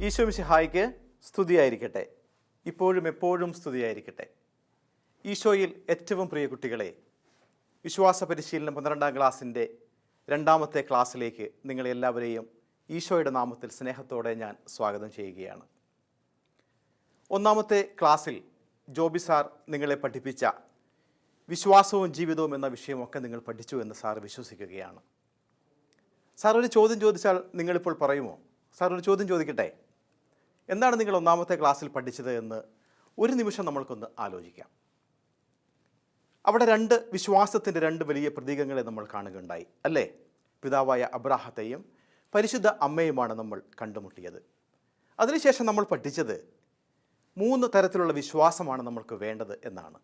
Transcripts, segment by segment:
ഈശോ മിശിഹായ്ക്ക് സ്തുതിയായിരിക്കട്ടെ. ഇപ്പോഴും എപ്പോഴും സ്തുതിയായിരിക്കട്ടെ. ഈശോയിൽ ഏറ്റവും പ്രിയ കുട്ടികളെ, വിശ്വാസ പരിശീലനം 12ാം ക്ലാസ്സിൻ്റെ രണ്ടാമത്തെ ക്ലാസ്സിലേക്ക് നിങ്ങളെല്ലാവരെയും ഈശോയുടെ നാമത്തിൽ സ്നേഹത്തോടെ ഞാൻ സ്വാഗതം ചെയ്യുകയാണ്. ഒന്നാമത്തെ ക്ലാസ്സിൽ ജോബി സാർ നിങ്ങളെ പഠിപ്പിച്ച വിശ്വാസവും ജീവിതവും എന്ന വിഷയമൊക്കെ നിങ്ങൾ പഠിച്ചു എന്ന് സാർ വിശ്വസിക്കുകയാണ്. സാർ ഒരു ചോദ്യം ചോദിച്ചാൽ നിങ്ങളിപ്പോൾ പറയുമോ? സാർ ഒരു ചോദ്യം ചോദിക്കട്ടെ. എന്താണ് നിങ്ങൾ ഒന്നാമത്തെ ക്ലാസ്സിൽ പഠിച്ചത് എന്ന് ഒരു നിമിഷം നമ്മൾക്കൊന്ന് ആലോചിക്കാം. അവിടെ വിശ്വാസത്തിൻ്റെ രണ്ട് വലിയ പ്രതീകങ്ങളെ നമ്മൾ കാണുകയുണ്ടായി, അല്ലേ? പിതാവായ അബ്രാഹത്തെയും പരിശുദ്ധ അമ്മയുമാണ് നമ്മൾ കണ്ടുമുട്ടിയത്. അതിനുശേഷം നമ്മൾ പഠിച്ചത് 3 തരത്തിലുള്ള വിശ്വാസമാണ് നമ്മൾക്ക് വേണ്ടത് എന്നാണ്.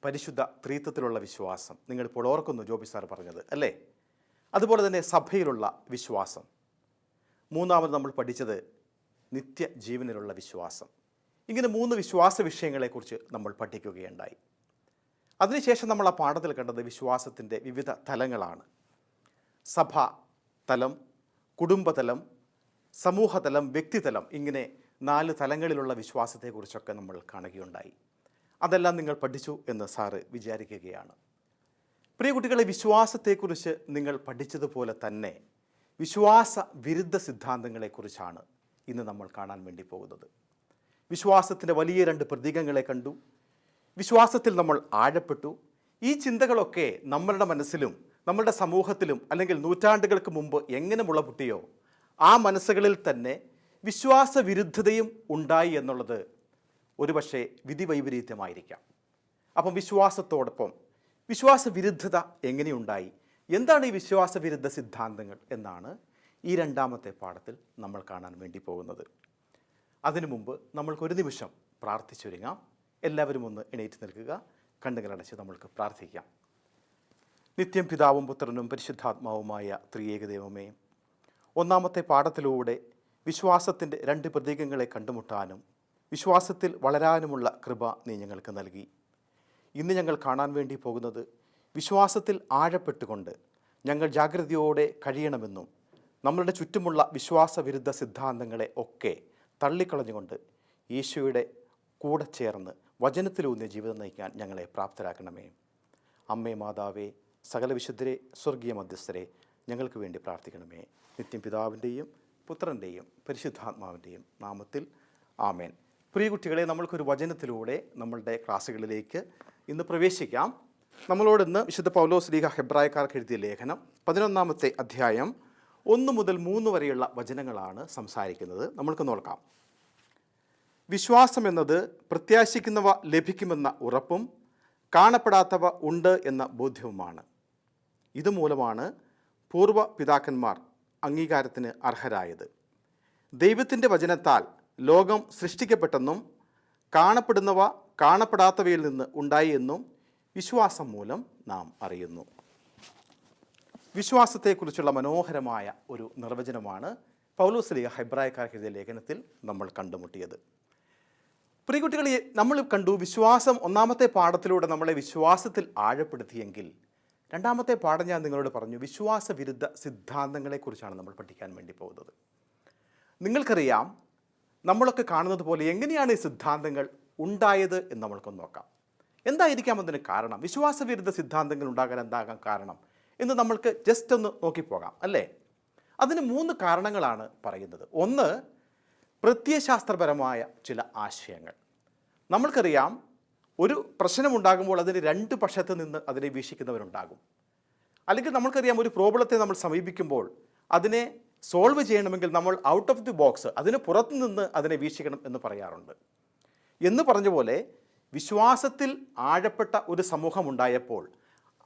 പരിശുദ്ധ ത്രിത്വത്തിലുള്ള വിശ്വാസം, നിങ്ങളിപ്പോൾ ഓർക്കുന്നു ജോബി സാർ പറഞ്ഞത്, അല്ലേ? അതുപോലെ തന്നെ സഭയിലുള്ള വിശ്വാസം. മൂന്നാമത് നമ്മൾ പഠിച്ചത് നിത്യജീവനിലുള്ള വിശ്വാസം. ഇങ്ങനെ 3 വിശ്വാസ വിഷയങ്ങളെക്കുറിച്ച് നമ്മൾ പഠിക്കുകയുണ്ടായി. അതിനുശേഷം നമ്മൾ ആ പാഠത്തിൽ കണ്ടത് വിശ്വാസത്തിൻ്റെ വിവിധ തലങ്ങളാണ്. സഭാ തലം, കുടുംബതലം, സമൂഹതലം, വ്യക്തിതലം, ഇങ്ങനെ 4 തലങ്ങളിലുള്ള വിശ്വാസത്തെക്കുറിച്ചൊക്കെ നമ്മൾ കാണുകയുണ്ടായി. അതെല്ലാം നിങ്ങൾ പഠിച്ചു എന്ന് സാറ് വിചാരിക്കുകയാണ്. പ്രിയ കുട്ടികളെ, വിശ്വാസത്തെക്കുറിച്ച് നിങ്ങൾ പഠിച്ചതുപോലെ തന്നെ വിശ്വാസ വിരുദ്ധ സിദ്ധാന്തങ്ങളെക്കുറിച്ചാണ് ഇന്ന് നമ്മൾ കാണാൻ വേണ്ടി പോകുന്നത്. വിശ്വാസത്തിൻ്റെ വലിയ 2 പ്രതീകങ്ങളെ കണ്ടു. വിശ്വാസത്തിൽ നമ്മൾ ആഴപ്പെട്ടു. ഈ ചിന്തകളൊക്കെ നമ്മളുടെ മനസ്സിലും നമ്മളുടെ സമൂഹത്തിലും അല്ലെങ്കിൽ നൂറ്റാണ്ടുകൾക്ക് മുമ്പ് എങ്ങനെ മുളപൊട്ടിയോ ആ മനസ്സുകളിൽ തന്നെ വിശ്വാസ വിരുദ്ധതയും ഉണ്ടായി എന്നുള്ളത് ഒരുപക്ഷെ വിധിവൈപരീത്യമായിരിക്കാം. അപ്പം വിശ്വാസത്തോടൊപ്പം വിശ്വാസ വിരുദ്ധത എങ്ങനെയുണ്ടായി, എന്താണ് ഈ വിശ്വാസ വിരുദ്ധ സിദ്ധാന്തങ്ങൾ എന്നാണ് ഈ രണ്ടാമത്തെ പാഠത്തിൽ നമ്മൾ കാണാൻ വേണ്ടി പോകുന്നത്. അതിനു മുമ്പ് നമ്മൾക്കൊരു നിമിഷം പ്രാർത്ഥിച്ചൊരുങ്ങാം. എല്ലാവരും ഒന്ന് എണീറ്റ് നിൽക്കുക, കണ്ണുകളടച്ച് നമ്മൾക്ക് പ്രാർത്ഥിക്കാം. നിത്യം പിതാവും പുത്രനും പരിശുദ്ധാത്മാവുമായ ത്രിയേക ദൈവമേ, ഒന്നാമത്തെ പാഠത്തിലൂടെ വിശ്വാസത്തിൻ്റെ 2 പ്രതീകങ്ങളെ കണ്ടുമുട്ടാനും വിശ്വാസത്തിൽ വളരാനുമുള്ള കൃപ നീ ഞങ്ങൾക്ക് നൽകി. ഇന്ന് ഞങ്ങൾ കാണാൻ വേണ്ടി പോകുന്നത് വിശ്വാസത്തിൽ ആഴപ്പെട്ടുകൊണ്ട് ഞങ്ങൾ ജാഗ്രതയോടെ കഴിയണമെന്നും നമ്മളുടെ ചുറ്റുമുള്ള വിശ്വാസവിരുദ്ധ സിദ്ധാന്തങ്ങളെ ഒക്കെ തള്ളിക്കളഞ്ഞുകൊണ്ട് ഈശോയുടെ കൂടെ ചേർന്ന് വചനത്തിലൂന്നിയ ജീവിതം നയിക്കാൻ ഞങ്ങളെ പ്രാപ്തരാക്കണമേ. അമ്മേ, മാതാവേ, സകല വിശുദ്ധരെ, സ്വർഗീയ മധ്യസ്ഥരെ, ഞങ്ങൾക്ക് വേണ്ടി പ്രാർത്ഥിക്കണമേ. നിത്യം പിതാവിൻ്റെയും പുത്രൻ്റെയും പരിശുദ്ധാത്മാവിൻ്റെയും നാമത്തിൽ ആമേൻ. പ്രിയ കുട്ടികളെ, നമ്മൾക്കൊരു വചനത്തിലൂടെ നമ്മളുടെ ക്ലാസ്സുകളിലേക്ക് ഇന്ന് പ്രവേശിക്കാം. നമ്മളോട് ഇന്ന് വിശുദ്ധ പൗലോസ് ശ്ലീഹ ഹെബ്രായക്കാർക്ക് എഴുതിയ ലേഖനം 11ാമത്തെ അധ്യായം 1 മുതൽ 3 വരെയുള്ള വചനങ്ങളാണ് സംസാരിക്കുന്നത്. നമ്മൾക്ക് നോക്കാം. വിശ്വാസം എന്നത് പ്രത്യാശിക്കുന്നവ ലഭിക്കുമെന്ന ഉറപ്പും കാണപ്പെടാത്തവ ഉണ്ട് എന്ന ബോധ്യവുമാണ്. ഇതുമൂലമാണ് പൂർവ്വ പിതാക്കന്മാർ അംഗീകാരത്തിന് അർഹരായത്. ദൈവത്തിൻ്റെ വചനത്താൽ ലോകം സൃഷ്ടിക്കപ്പെട്ടെന്നും കാണപ്പെടുന്നവ കാണപ്പെടാത്തവയിൽ നിന്ന് ഉണ്ടായി എന്നും വിശ്വാസം മൂലം നാം അറിയുന്നു. വിശ്വാസത്തെക്കുറിച്ചുള്ള മനോഹരമായ ഒരു നിർവചനമാണ് പൗലോസ് ശ്ലീഹ ഹെബ്രായക്കാർക്ക് എഴുതിയ ലേഖനത്തിൽ നമ്മൾ കണ്ടുമുട്ടിയത്. പ്രിയകുട്ടികളെ, നമ്മൾ കണ്ടു വിശ്വാസം ഒന്നാമത്തെ പാഠത്തിലൂടെ നമ്മളെ വിശ്വാസത്തിൽ ആഴപ്പെടുത്തിയെങ്കിൽ രണ്ടാമത്തെ പാഠം ഞാൻ നിങ്ങളോട് പറഞ്ഞു വിശ്വാസ വിരുദ്ധ സിദ്ധാന്തങ്ങളെക്കുറിച്ചാണ് നമ്മൾ പഠിക്കാൻ വേണ്ടി പോകുന്നത്. നിങ്ങൾക്കറിയാം, നമ്മളൊക്കെ കാണുന്നത് പോലെ എങ്ങനെയാണ് ഈ സിദ്ധാന്തങ്ങൾ ഉണ്ടായത് എന്ന് നമ്മൾക്കൊന്ന് നോക്കാം. എന്തായിരിക്കാം അതിന് കാരണം? വിശ്വാസവിരുദ്ധ സിദ്ധാന്തങ്ങൾ ഉണ്ടാകാൻ എന്താകാൻ കാരണം എന്ന് നമ്മൾക്ക് ജസ്റ്റ് ഒന്ന് നോക്കിപ്പോകാം, അല്ലേ? അതിന് 3 കാരണങ്ങളാണ് പറയുന്നത്. ഒന്ന്, പ്രത്യയശാസ്ത്രപരമായ ചില ആശയങ്ങൾ. നമ്മൾക്കറിയാം, ഒരു പ്രശ്നമുണ്ടാകുമ്പോൾ അതിന് 2 പക്ഷത്ത് നിന്ന് അതിനെ വീക്ഷിക്കുന്നവരുണ്ടാകും. അല്ലെങ്കിൽ നമ്മൾക്കറിയാം, ഒരു പ്രോബ്ലത്തെ നമ്മൾ സമീപിക്കുമ്പോൾ അതിനെ സോൾവ് ചെയ്യണമെങ്കിൽ നമ്മൾ ഔട്ട് ഓഫ് ദി ബോക്സ്, അതിന് പുറത്തു നിന്ന് അതിനെ വീക്ഷിക്കണം എന്ന് പറയാറുണ്ട്. എന്ന് പറഞ്ഞ പോലെ വിശ്വാസത്തിൽ ആഴപ്പെട്ട ഒരു സമൂഹമുണ്ടായപ്പോൾ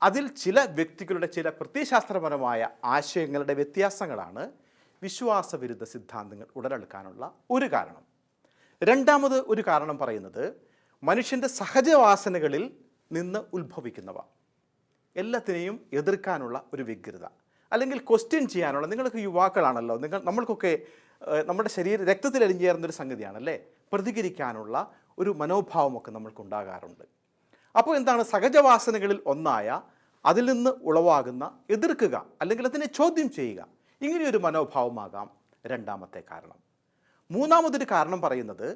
അതിൽ ചില വ്യക്തികളുടെ ചില പ്രത്യയശാസ്ത്രപരമായ ആശയങ്ങളുടെ വ്യത്യാസങ്ങളാണ് വിശ്വാസവിരുദ്ധ സിദ്ധാന്തങ്ങൾ ഉടലെടുക്കാനുള്ള ഒരു കാരണം. രണ്ടാമത് ഒരു കാരണം പറയുന്നത് മനുഷ്യൻ്റെ സഹജവാസനകളിൽ നിന്ന് ഉത്ഭവിക്കുന്നവ. എല്ലാത്തിനെയും എതിർക്കാനുള്ള ഒരു വ്യഗ്രത, അല്ലെങ്കിൽ ക്വസ്റ്റ്യൻ ചെയ്യാനുള്ള, നിങ്ങൾക്ക് യുവാക്കളാണല്ലോ, നമ്മൾക്കൊക്കെ നമ്മുടെ രക്തത്തിൽ അലിഞ്ഞേറുന്നൊരു സംഗതിയാണല്ലേ, പ്രതികരിക്കാനുള്ള ഒരു മനോഭാവമൊക്കെ നമ്മൾക്കുണ്ടാകാറുണ്ട്. അപ്പോൾ എന്താണ്? സഹജവാസനകളിൽ ഒന്നായ അതിൽ നിന്ന് ഉളവാകുന്ന എതിർക്കുക അല്ലെങ്കിൽ അതിനെ ചോദ്യം ചെയ്യുക, ഇങ്ങനെയൊരു മനോഭാവമാകാം രണ്ടാമത്തെ കാരണം. മൂന്നാമതൊരു കാരണം പറയുന്നത്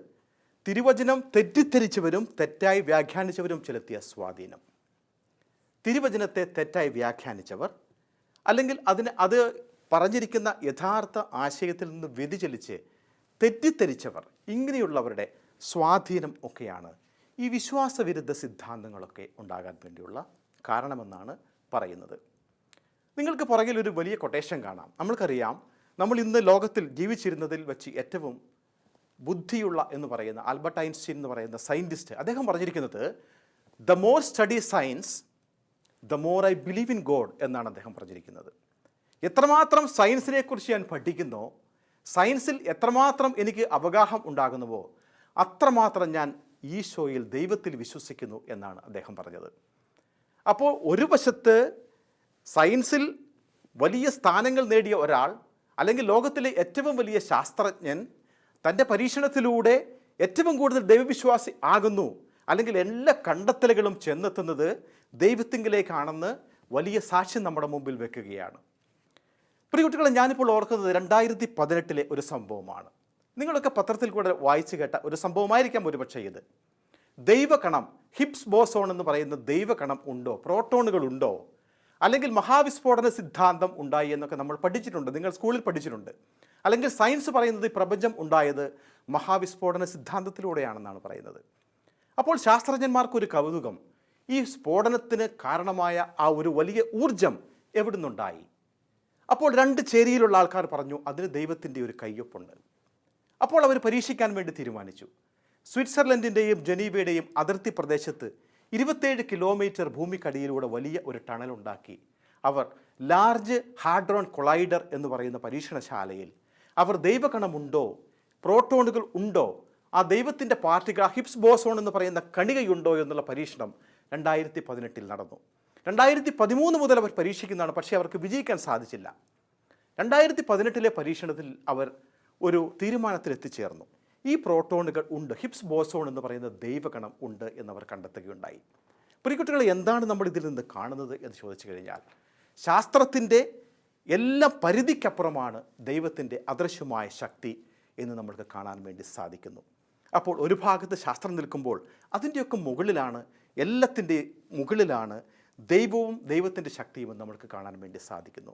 തിരുവചനം തെറ്റിദ്ധരിച്ചവരും തെറ്റായി വ്യാഖ്യാനിച്ചവരും ചെലുത്തിയ സ്വാധീനം. തിരുവചനത്തെ തെറ്റായി വ്യാഖ്യാനിച്ചവർ, അല്ലെങ്കിൽ അത് പറഞ്ഞിരിക്കുന്ന യഥാർത്ഥ ആശയത്തിൽ നിന്ന് വ്യതിചലിച്ച് തെറ്റിദ്ധരിച്ചവർ, ഇങ്ങനെയുള്ളവരുടെ സ്വാധീനം ഒക്കെയാണ് ഈ വിശ്വാസവിരുദ്ധ സിദ്ധാന്തങ്ങളൊക്കെ ഉണ്ടാകാൻ വേണ്ടിയുള്ള കാരണമെന്നാണ് പറയുന്നത്. നിങ്ങൾക്ക് പുറകിൽ ഒരു വലിയ കൊട്ടേഷൻ കാണാം. നമ്മൾക്കറിയാം, നമ്മൾ ഇന്ന് ലോകത്തിൽ ജീവിച്ചിരുന്നതിൽ വെച്ച് ഏറ്റവും ബുദ്ധിയുള്ള എന്ന് പറയുന്ന ആൽബർട്ട് ഐൻസ്റ്റീൻ എന്ന് പറയുന്ന സയൻറ്റിസ്റ്റ്, അദ്ദേഹം പറഞ്ഞിരിക്കുന്നത് the more study science the more I believe in God എന്നാണ് അദ്ദേഹം പറഞ്ഞിരിക്കുന്നത്. എത്രമാത്രം സയൻസിനെ കുറിച്ച് ഞാൻ പഠിക്കുന്നോ, സയൻസിൽ എത്രമാത്രം എനിക്ക് അവഗാഹം ഉണ്ടാകുന്നുവോ, അത്രമാത്രം ഞാൻ ഈശോയിൽ, ദൈവത്തിൽ വിശ്വസിക്കുന്നു എന്നാണ് അദ്ദേഹം പറഞ്ഞത്. അപ്പോൾ ഒരു വശത്ത് സയൻസിൽ വലിയ സ്ഥാനങ്ങൾ നേടിയ ഒരാൾ, അല്ലെങ്കിൽ ലോകത്തിലെ ഏറ്റവും വലിയ ശാസ്ത്രജ്ഞൻ, തൻ്റെ പരീക്ഷണത്തിലൂടെ ഏറ്റവും കൂടുതൽ ദൈവവിശ്വാസി ആകുന്നു, അല്ലെങ്കിൽ എല്ലാ കണ്ടെത്തലുകളും ചെന്നെത്തുന്നത് ദൈവത്തിങ്കിലേക്കാണെന്ന് വലിയ സാക്ഷ്യം നമ്മുടെ മുമ്പിൽ വെക്കുകയാണ്. പ്രിയ കുട്ടികളെ, ഞാനിപ്പോൾ ഓർക്കുന്നത് 2018 ഒരു സംഭവമാണ്. നിങ്ങളൊക്കെ പത്രത്തിൽ കൂടെ വായിച്ചു കേട്ട ഒരു സംഭവമായിരിക്കാം ഒരുപക്ഷെ ഇത്. ദൈവകണം, ഹിഗ്സ് ബോസോൺ എന്ന് പറയുന്ന ദൈവകണം ഉണ്ടോ, പ്രോട്ടോണുകൾ ഉണ്ടോ, അല്ലെങ്കിൽ മഹാവിസ്ഫോടന സിദ്ധാന്തം ഉണ്ടായി എന്നൊക്കെ നമ്മൾ പഠിച്ചിട്ടുണ്ട്, നിങ്ങൾ സ്കൂളിൽ പഠിച്ചിട്ടുണ്ട്. അല്ലെങ്കിൽ സയൻസ് പറയുന്നത് ഈ പ്രപഞ്ചം ഉണ്ടായത് മഹാവിസ്ഫോടന സിദ്ധാന്തത്തിലൂടെയാണെന്നാണ് പറയുന്നത്. അപ്പോൾ ശാസ്ത്രജ്ഞന്മാർക്കൊരു കൗതുകം, ഈ സ്ഫോടനത്തിന് കാരണമായ ആ ഒരു വലിയ ഊർജം എവിടുന്നുണ്ടായി? അപ്പോൾ രണ്ട് ചേരിയിലുള്ള ആൾക്കാർ പറഞ്ഞു അതിന് ദൈവത്തിൻ്റെ ഒരു കയ്യൊപ്പുണ്ട്. അപ്പോൾ അവർ പരീക്ഷിക്കാൻ വേണ്ടി തീരുമാനിച്ചു. സ്വിറ്റ്സർലൻഡിൻ്റെയും ജനീവയുടെയും അതിർത്തി പ്രദേശത്ത് 27 കിലോമീറ്റർ ഭൂമിക്കടിയിലൂടെ വലിയ ഒരു ടണലുണ്ടാക്കി അവർ ലാർജ് ഹാഡ്രോൺ കൊളൈഡർ എന്ന് പറയുന്ന പരീക്ഷണശാലയിൽ അവർ ദൈവകണമുണ്ടോ, പ്രോട്ടോണുകൾ ഉണ്ടോ, ആ ദൈവത്തിൻ്റെ പാർട്ടികൾ, ഹിഗ്സ് ബോസോൺ എന്ന് പറയുന്ന കണികയുണ്ടോ എന്നുള്ള പരീക്ഷണം 2018 നടന്നു. 2013 മുതൽ അവർ പരീക്ഷിക്കുന്നതാണ്, പക്ഷേ അവർക്ക് വിജയിക്കാൻ സാധിച്ചില്ല. 2018 പരീക്ഷണത്തിൽ അവർ ഒരു തീരുമാനത്തിൽ എത്തിച്ചേർന്നു. ഈ പ്രോട്ടോണുകൾ ഉണ്ട്, ഹിഗ്സ് ബോസോൺ എന്ന് പറയുന്ന ദൈവകണം ഉണ്ട് എന്നവർ കണ്ടെത്തുകയുണ്ടായി. പ്രിയകുട്ടികളെ, എന്താണ് നമ്മൾ ഇതിൽ നിന്ന് കാണുന്നത് എന്ന് ചോദിച്ചു കഴിഞ്ഞാൽ, ശാസ്ത്രത്തിൻ്റെ എല്ലാ പരിധിക്കപ്പുറമാണ് ദൈവത്തിൻ്റെ അദൃശ്യമായ ശക്തി എന്ന് നമ്മൾക്ക് കാണാൻ വേണ്ടി സാധിക്കുന്നു. അപ്പോൾ ഒരു ഭാഗത്ത് ശാസ്ത്രം നിൽക്കുമ്പോൾ അതിൻ്റെയൊക്കെ മുകളിലാണ്, എല്ലാത്തിൻ്റെ മുകളിലാണ് ദൈവവും ദൈവത്തിൻ്റെ ശക്തിയും എന്ന് നമ്മൾക്ക് കാണാൻ വേണ്ടി സാധിക്കുന്നു.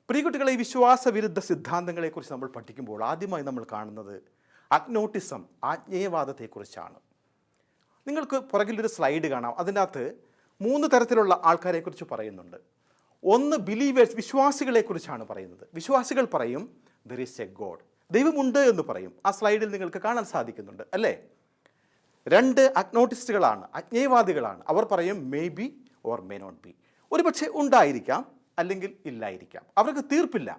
പ്രിയകുട്ടികളെ, ഈ വിശ്വാസവിരുദ്ധ സിദ്ധാന്തങ്ങളെക്കുറിച്ച് നമ്മൾ പഠിക്കുമ്പോൾ ആദ്യമായി നമ്മൾ കാണുന്നത് അഗ്നോട്ടിസം, ആജ്ഞേയവാദത്തെക്കുറിച്ചാണ്. നിങ്ങൾക്ക് പുറകിലൊരു സ്ലൈഡ് കാണാം. അതിനകത്ത് 3 തരത്തിലുള്ള ആൾക്കാരെക്കുറിച്ച് പറയുന്നുണ്ട്. ഒന്ന് ബിലീവേഴ്സ്, വിശ്വാസികളെക്കുറിച്ചാണ് പറയുന്നത്. വിശ്വാസികൾ പറയും ദർ ഈസ് എ ഗോഡ്, ദൈവമുണ്ട് എന്ന് പറയും. ആ സ്ലൈഡിൽ നിങ്ങൾക്ക് കാണാൻ സാധിക്കുന്നുണ്ട് അല്ലേ. 2 അഗ്നോട്ടിസ്റ്റുകളാണ്, അജ്ഞേയവാദികളാണ്. അവർ പറയും may be or may not be, ഒരു പക്ഷേ ഉണ്ടായിരിക്കാം അല്ലെങ്കിൽ ഇല്ലായിരിക്കാം, അവർക്ക് തീർപ്പില്ല.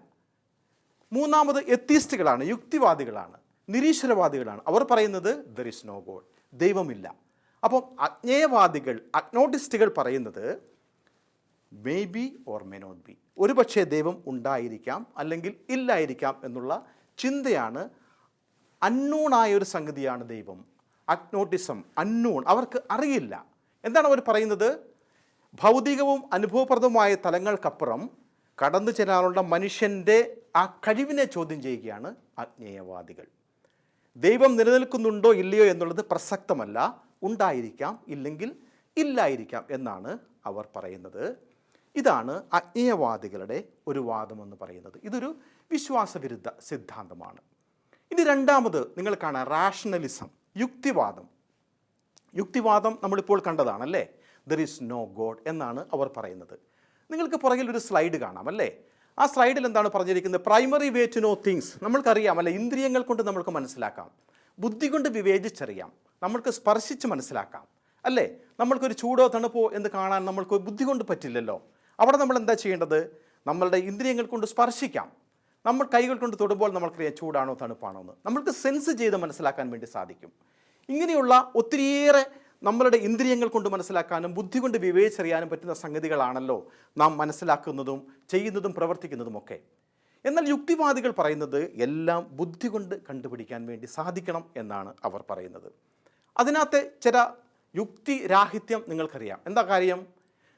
3 എത്തീസ്റ്റുകളാണ്, യുക്തിവാദികളാണ്, നിരീശ്വരവാദികളാണ്. അവർ പറയുന്നത് ദർ ഈസ് നോ ഗോഡ്, ദൈവമില്ല. അപ്പം അജ്ഞേയവാദികൾ, അഗ്നോട്ടിസ്റ്റുകൾ പറയുന്നത് may be or may not be, ഒരു പക്ഷേ ദൈവം ഉണ്ടായിരിക്കാം അല്ലെങ്കിൽ ഇല്ലായിരിക്കാം എന്നുള്ള ചിന്തയാണ്. അൺനോണായ ഒരു സംഗതിയാണ് ദൈവം. അഗ്നോട്ടിസം, അൺനോൺ, അവർക്ക് അറിയില്ല. എന്താണ് അവർ പറയുന്നത്? ഭൗതികവും അനുഭവപ്രദവുമായ തലങ്ങൾക്കപ്പുറം കടന്നു ചെല്ലാനുള്ള മനുഷ്യൻ്റെ ആ കഴിവിനെ ചോദ്യം ചെയ്യുകയാണ് അജ്ഞേയവാദികൾ. ദൈവം നിലനിൽക്കുന്നുണ്ടോ ഇല്ലയോ എന്നുള്ളത് പ്രസക്തമല്ല, ഉണ്ടായിരിക്കാം ഇല്ലെങ്കിൽ ഇല്ലായിരിക്കാം എന്നാണ് അവർ പറയുന്നത്. ഇതാണ് അജ്ഞേയവാദികളുടെ ഒരു വാദമെന്ന് പറയുന്നത്. ഇതൊരു വിശ്വാസവിരുദ്ധ സിദ്ധാന്തമാണ്. ഇനി 2 നിങ്ങൾ കാണാം, റാഷണലിസം, യുക്തിവാദം. യുക്തിവാദം നമ്മളിപ്പോൾ കണ്ടതാണല്ലേ, ദർ ഈസ് നോ ഗോഡ് എന്നാണ് അവർ പറയുന്നത്. നിങ്ങൾക്ക് പുറകിൽ ഒരു സ്ലൈഡ് കാണാം അല്ലേ. ആ സ്ലൈഡിൽ എന്താണ് പറഞ്ഞിരിക്കുന്നത്? Primary way to know things. നമ്മൾക്കറിയാം അല്ലെ, ഇന്ദ്രിയങ്ങൾ കൊണ്ട് നമ്മൾക്ക് മനസ്സിലാക്കാം, ബുദ്ധി കൊണ്ട് വിവേചിച്ചറിയാം, നമ്മൾക്ക് സ്പർശിച്ച് മനസ്സിലാക്കാം അല്ലേ. നമ്മൾക്കൊരു ചൂടോ തണുപ്പോ എന്ന് കാണാൻ നമ്മൾക്ക് ബുദ്ധി കൊണ്ട് പറ്റില്ലല്ലോ. അവിടെ നമ്മൾ എന്താ ചെയ്യേണ്ടത്? നമ്മളുടെ ഇന്ദ്രിയങ്ങൾ കൊണ്ട് സ്പർശിക്കാം. നമ്മൾ കൈകൾ കൊണ്ട് തൊടുമ്പോൾ നമ്മൾക്കറിയാം ചൂടാണോ തണുപ്പാണോ എന്ന്. നമ്മൾക്ക് സെൻസ് ചെയ്ത് മനസ്സിലാക്കാൻ വേണ്ടി സാധിക്കും. ഇങ്ങനെയുള്ള ഒത്തിരിയേറെ നമ്മളുടെ ഇന്ദ്രിയങ്ങൾ കൊണ്ട് മനസ്സിലാക്കാനും ബുദ്ധി കൊണ്ട് വിവേചിച്ചറിയാനും പറ്റുന്ന സംഗതികളാണല്ലോ നാം മനസ്സിലാക്കുന്നതും ചെയ്യുന്നതും പ്രവർത്തിക്കുന്നതുമൊക്കെ. എന്നാൽ യുക്തിവാദികൾ പറയുന്നത് എല്ലാം ബുദ്ധി കൊണ്ട് കണ്ടുപിടിക്കാൻ വേണ്ടി സാധിക്കണം എന്നാണ് അവർ പറയുന്നത്. അതിനകത്ത് ചില യുക്തിരാഹിത്യം നിങ്ങൾക്കറിയാം. എന്താ കാര്യം?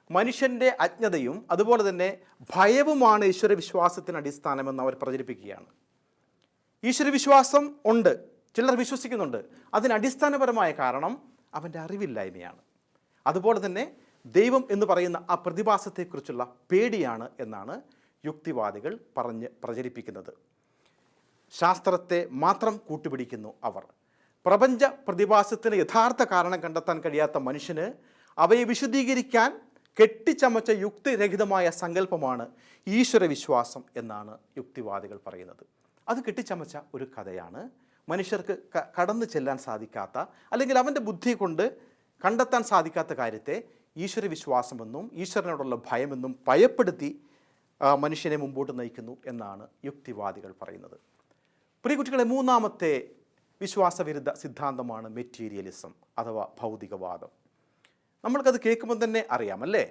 മനുഷ്യൻ്റെ അജ്ഞതയും അതുപോലെ തന്നെ ഭയവുമാണ് ഈശ്വരവിശ്വാസത്തിന് അടിസ്ഥാനമെന്ന് അവർ പ്രചരിപ്പിക്കുകയാണ്. ഈശ്വരവിശ്വാസം ഉണ്ട്, ചിലർ വിശ്വസിക്കുന്നുണ്ട്. അതിന് അടിസ്ഥാനപരമായ കാരണം അവൻ്റെ അറിവില്ലായ്മയാണ്. അതുപോലെ തന്നെ ദൈവം എന്ന് പറയുന്ന ആ പ്രതിഭാസത്തെക്കുറിച്ചുള്ള പേടിയാണ് എന്നാണ് യുക്തിവാദികൾ പ്രചരിപ്പിക്കുന്നത്. ശാസ്ത്രത്തെ മാത്രം കൂട്ടുപിടിക്കുന്നു അവർ. പ്രപഞ്ച പ്രതിഭാസത്തിന് യഥാർത്ഥ കാരണം കണ്ടെത്താൻ കഴിയാത്ത മനുഷ്യന് അവയെ വിശദീകരിക്കാൻ കെട്ടിച്ചമച്ച യുക്തിരഹിതമായ സങ്കല്പമാണ് ഈശ്വരവിശ്വാസം എന്നാണ് യുക്തിവാദികൾ പറയുന്നത്. അത് കെട്ടിച്ചമച്ച ഒരു കഥയാണ്. മനുഷ്യർക്ക് കടന്നു ചെല്ലാൻ സാധിക്കാത്ത, അല്ലെങ്കിൽ അവൻ്റെ ബുദ്ധി കൊണ്ട് കണ്ടെത്താൻ സാധിക്കാത്ത കാര്യത്തെ ഈശ്വരവിശ്വാസമെന്നും ഈശ്വരനോടുള്ള ഭയമെന്നും ഭയപ്പെടുത്തി മനുഷ്യനെ മുമ്പോട്ട് നയിക്കുന്നു എന്നാണ് യുക്തിവാദികൾ പറയുന്നത്. പ്രിയ കുട്ടികളെ, മൂന്നാമത്തെ വിശ്വാസവിരുദ്ധ സിദ്ധാന്തമാണ് മെറ്റീരിയലിസം അഥവാ ഭൗതികവാദം. നമ്മൾക്കത് കേൾക്കുമ്പോൾ തന്നെ അറിയാം അല്ലേ?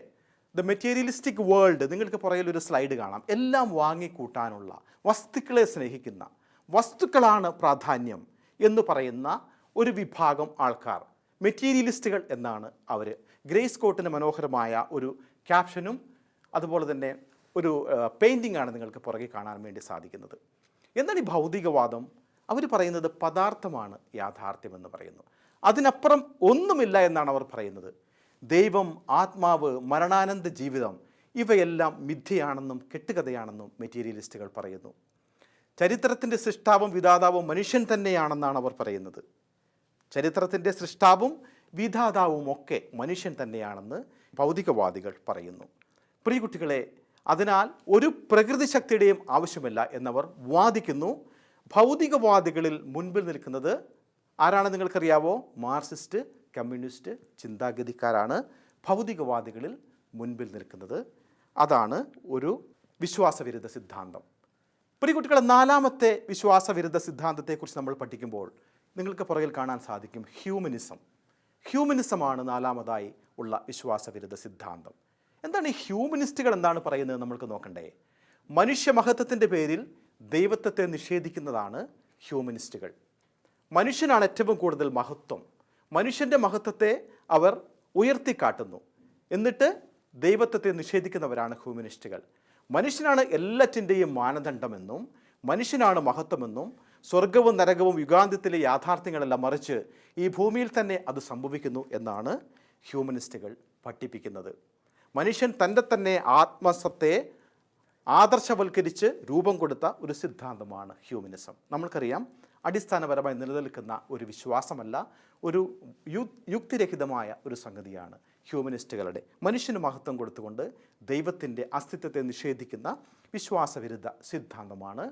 The materialistic world. നിങ്ങൾക്ക് പുറകിലൊരു സ്ലൈഡ് കാണാം. എല്ലാം വാങ്ങിക്കൂട്ടാനുള്ള, വസ്തുക്കളെ സ്നേഹിക്കുന്ന, വസ്തുക്കളാണ് പ്രാധാന്യം എന്ന് പറയുന്ന ഒരു വിഭാഗം ആൾക്കാർ മെറ്റീരിയലിസ്റ്റുകൾ എന്നാണ് അവർ. ഗ്രേസ് സ്കോട്ടിന് മനോഹരമായ ഒരു ക്യാപ്ഷനും അതുപോലെ തന്നെ ഒരു പെയിൻറ്റിംഗ് ആണ് നിങ്ങൾക്ക് പുറകെ കാണാൻ വേണ്ടി സാധിക്കുന്നത്. എന്താണ് ഈ ഭൗതികവാദം? അവർ പറയുന്നത് പദാർത്ഥമാണ് യാഥാർത്ഥ്യമെന്ന് പറയുന്നു. അതിനപ്പുറം ഒന്നുമില്ല എന്നാണ് അവർ പറയുന്നത്. ദൈവം, ആത്മാവ്, മരണാനന്ത ജീവിതം ഇവയെല്ലാം മിഥ്യയാണെന്നും കെട്ടുകഥയാണെന്നും മെറ്റീരിയലിസ്റ്റുകൾ പറയുന്നു. ചരിത്രത്തിൻ്റെ സൃഷ്ടാവും വിധാതാവും മനുഷ്യൻ തന്നെയാണെന്നാണ് അവർ പറയുന്നത്. ചരിത്രത്തിൻ്റെ സൃഷ്ടാവും വിധാതാവും ഒക്കെ മനുഷ്യൻ തന്നെയാണെന്ന് ഭൗതികവാദികൾ പറയുന്നു. പ്രിയ കുട്ടികളെ, അതിനാൽ ഒരു പ്രകൃതി ശക്തിയുടെയും ആവശ്യമില്ല എന്നവർ വാദിക്കുന്നു. ഭൗതികവാദികളിൽ മുൻപിൽ നിൽക്കുന്നത് ആരാണ് നിങ്ങൾക്കറിയാവോ? മാർക്സിസ്റ്റ്, കമ്മ്യൂണിസ്റ്റ് ചിന്താഗതിക്കാരാണ് ഭൗതികവാദികളിൽ മുൻപിൽ നിൽക്കുന്നത്. അതാണ് ഒരു വിശ്വാസവിരുദ്ധ സിദ്ധാന്തം. പ്രിയ കുട്ടികളെ, നാലാമത്തെ വിശ്വാസവിരുദ്ധ സിദ്ധാന്തത്തെക്കുറിച്ച് നമ്മൾ പഠിക്കുമ്പോൾ നിങ്ങൾക്ക് പുറകിൽ കാണാൻ സാധിക്കും ഹ്യൂമനിസം. ഹ്യൂമനിസമാണ് നാലാമതായി ഉള്ള വിശ്വാസവിരുദ്ധ സിദ്ധാന്തം. എന്താണ് ഈ ഹ്യൂമനിസ്റ്റുകൾ എന്താണ് പറയുന്നത് നമ്മൾക്ക് നോക്കണ്ടേ? മനുഷ്യമഹത്വത്തിൻ്റെ പേരിൽ ദൈവത്വത്തെ നിഷേധിക്കുന്നതാണ് ഹ്യൂമനിസ്റ്റുകൾ. മനുഷ്യനാണ് ഏറ്റവും കൂടുതൽ മഹത്വം. മനുഷ്യൻ്റെ മഹത്വത്തെ അവർ ഉയർത്തിക്കാട്ടുന്നു. എന്നിട്ട് ദൈവത്വത്തെ നിഷേധിക്കുന്നവരാണ് ഹ്യൂമനിസ്റ്റുകൾ. മനുഷ്യനാണ് എല്ലാറ്റിൻ്റെയും മാനദണ്ഡമെന്നും മനുഷ്യനാണ് മഹത്വമെന്നും സ്വർഗവും നരകവും യുഗാന്ത്യത്തിലെ യാഥാർത്ഥ്യങ്ങളെല്ലാം മറിച്ച് ഈ ഭൂമിയിൽ തന്നെ അത് സംഭവിക്കുന്നു എന്നാണ് ഹ്യൂമനിസ്റ്റുകൾ പഠിപ്പിക്കുന്നത്. മനുഷ്യൻ തൻ്റെ തന്നെ ആത്മസത്തെ ആദർശവൽക്കരിച്ച് രൂപം കൊടുത്ത ഒരു സിദ്ധാന്തമാണ് ഹ്യൂമനിസം. നമ്മൾക്കറിയാം, അടിസ്ഥാനപരമായി നിലനിൽക്കുന്ന ഒരു വിശ്വാസമല്ല, ഒരു യുക്തിരഹിതമായ ഒരു സംഗതിയാണ് ഹ്യൂമനിസ്റ്റുകളുടെ. മനുഷ്യന് മഹത്വം കൊടുത്തുകൊണ്ട് ദൈവത്തിൻ്റെ അസ്തിത്വത്തെ നിഷേധിക്കുന്ന വിശ്വാസവിരുദ്ധ സിദ്ധാന്തമാണ്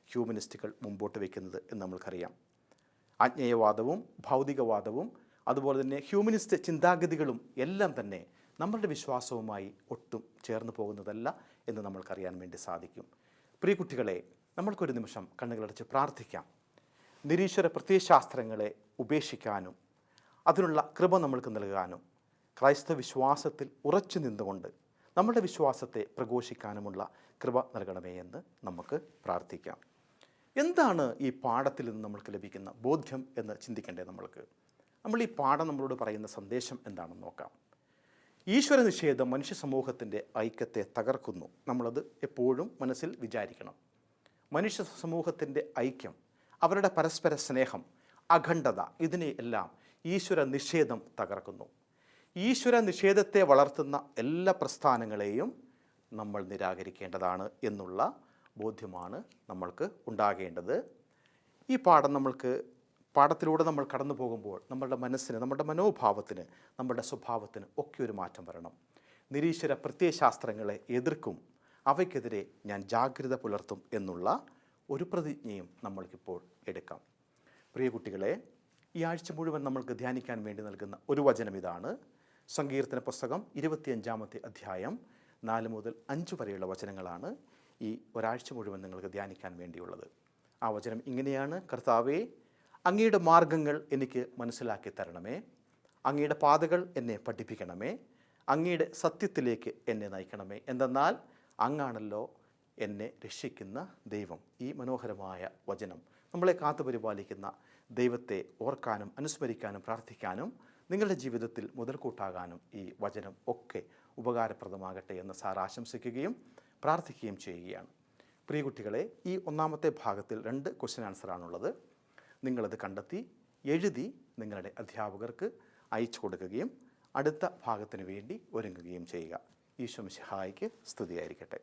ഹ്യൂമനിസ്റ്റുകൾ മുമ്പോട്ട് വയ്ക്കുന്നത് എന്ന് നമ്മൾക്കറിയാം. ആജ്ഞേയവാദവും ഭൗതികവാദവും അതുപോലെ തന്നെ ഹ്യൂമനിസ്റ്റ് ചിന്താഗതികളും എല്ലാം തന്നെ നമ്മളുടെ വിശ്വാസവുമായി ഒട്ടും ചേർന്ന് പോകുന്നതല്ല എന്ന് നമ്മൾക്കറിയാൻ വേണ്ടി സാധിക്കും. പ്രിയ കുട്ടികളെ, നമ്മൾക്കൊരു നിമിഷം കണ്ണുകളടച്ച് പ്രാർത്ഥിക്കാം. നിരീശ്വര പ്രത്യയശാസ്ത്രങ്ങളെ ഉപേക്ഷിക്കാനും അതിനുള്ള കൃപ നമ്മൾക്ക് നൽകാനും ക്രൈസ്തവ വിശ്വാസത്തിൽ ഉറച്ചു നിന്നുകൊണ്ട് നമ്മുടെ വിശ്വാസത്തെ പ്രഘോഷിക്കാനുമുള്ള കൃപ നൽകണമേ എന്ന് നമുക്ക് പ്രാർത്ഥിക്കാം. എന്താണ് ഈ പാഠത്തിൽ നിന്ന് നമ്മൾക്ക് ലഭിക്കുന്ന ബോധ്യം എന്ന് ചിന്തിക്കേണ്ടേ നമ്മൾ ഈ പാഠം നമ്മളോട് പറയുന്ന സന്ദേശം എന്താണെന്ന് നോക്കാം. ഈശ്വര നിഷേധം മനുഷ്യ സമൂഹത്തിൻ്റെ ഐക്യത്തെ തകർക്കുന്നു. നമ്മളത് എപ്പോഴും മനസ്സിൽ വിചാരിക്കണം. മനുഷ്യ സമൂഹത്തിൻ്റെ ഐക്യം, അവരുടെ പരസ്പര സ്നേഹം, അഖണ്ഡത, ഇതിനെയെല്ലാം ഈശ്വര നിഷേധം തകർക്കുന്നു. ഈശ്വര നിഷേധത്തെ വളർത്തുന്ന എല്ലാ പ്രസ്ഥാനങ്ങളെയും നമ്മൾ നിരാകരിക്കേണ്ടതാണ് എന്നുള്ള ബോധ്യമാണ് നമ്മൾക്ക് ഉണ്ടാകേണ്ടത്. ഈ പാഠത്തിലൂടെ നമ്മൾ കടന്നു പോകുമ്പോൾ നമ്മളുടെ മനസ്സിന്, നമ്മുടെ മനോഭാവത്തിന്, നമ്മുടെ സ്വഭാവത്തിന് ഒക്കെ ഒരു മാറ്റം വരണം. നിരീശ്വര പ്രത്യയശാസ്ത്രങ്ങളെ എതിർക്കും, അവയ്ക്കെതിരെ ഞാൻ ജാഗ്രത പുലർത്തും എന്നുള്ള ഒരു പ്രതിജ്ഞയും നമ്മൾക്കിപ്പോൾ എടുക്കാം. പ്രിയ കുട്ടികളെ, ഈ ആഴ്ച മുഴുവൻ നമ്മൾക്ക് ധ്യാനിക്കാൻ വേണ്ടി നൽകുന്ന ഒരു വചനം ഇതാണ്. സങ്കീർത്തന പുസ്തകം 25-ാമത്തെ അധ്യായം 4 മുതൽ 5 വരെയുള്ള വചനങ്ങളാണ് ഈ ഒരാഴ്ച മുഴുവൻ നിങ്ങൾക്ക് ധ്യാനിക്കാൻ വേണ്ടിയുള്ളത്. ആ വചനം ഇങ്ങനെയാണ്: കർത്താവേ, അങ്ങയുടെ മാർഗങ്ങൾ എനിക്ക് മനസ്സിലാക്കി തരണമേ, അങ്ങയുടെ പാതകൾ എന്നെ പഠിപ്പിക്കണമേ, അങ്ങയുടെ സത്യത്തിലേക്ക് എന്നെ നയിക്കണമേ. എന്തെന്നാൽ അങ്ങാണല്ലോ എന്നെ രക്ഷിക്കുന്ന ദൈവം. ഈ മനോഹരമായ വചനം നമ്മളെ കാത്തുപരിപാലിക്കുന്ന ദൈവത്തെ ഓർക്കാനും അനുസ്മരിക്കാനും പ്രാർത്ഥിക്കാനും നിങ്ങളുടെ ജീവിതത്തിൽ മുതൽക്കൂട്ടാകാനും ഈ വചനം ഒക്കെ ഉപകാരപ്രദമാകട്ടെ എന്ന് സാർ ആശംസിക്കുകയും പ്രാർത്ഥിക്കുകയും ചെയ്യുകയാണ്. പ്രിയ കുട്ടികളെ, ഈ ഒന്നാമത്തെ ഭാഗത്തിൽ 2 ക്വസ്റ്റ്യൻ ആൻസറാണുള്ളത്. നിങ്ങളത് കണ്ടെത്തി എഴുതി നിങ്ങളുടെ അധ്യാപകർക്ക് അയച്ചു കൊടുക്കുകയും അടുത്ത ഭാഗത്തിന് വേണ്ടി ഒരുങ്ങുകയും ചെയ്യുക. ഈശോ മിശിഹായ്ക്ക് സ്തുതിയായിരിക്കട്ടെ.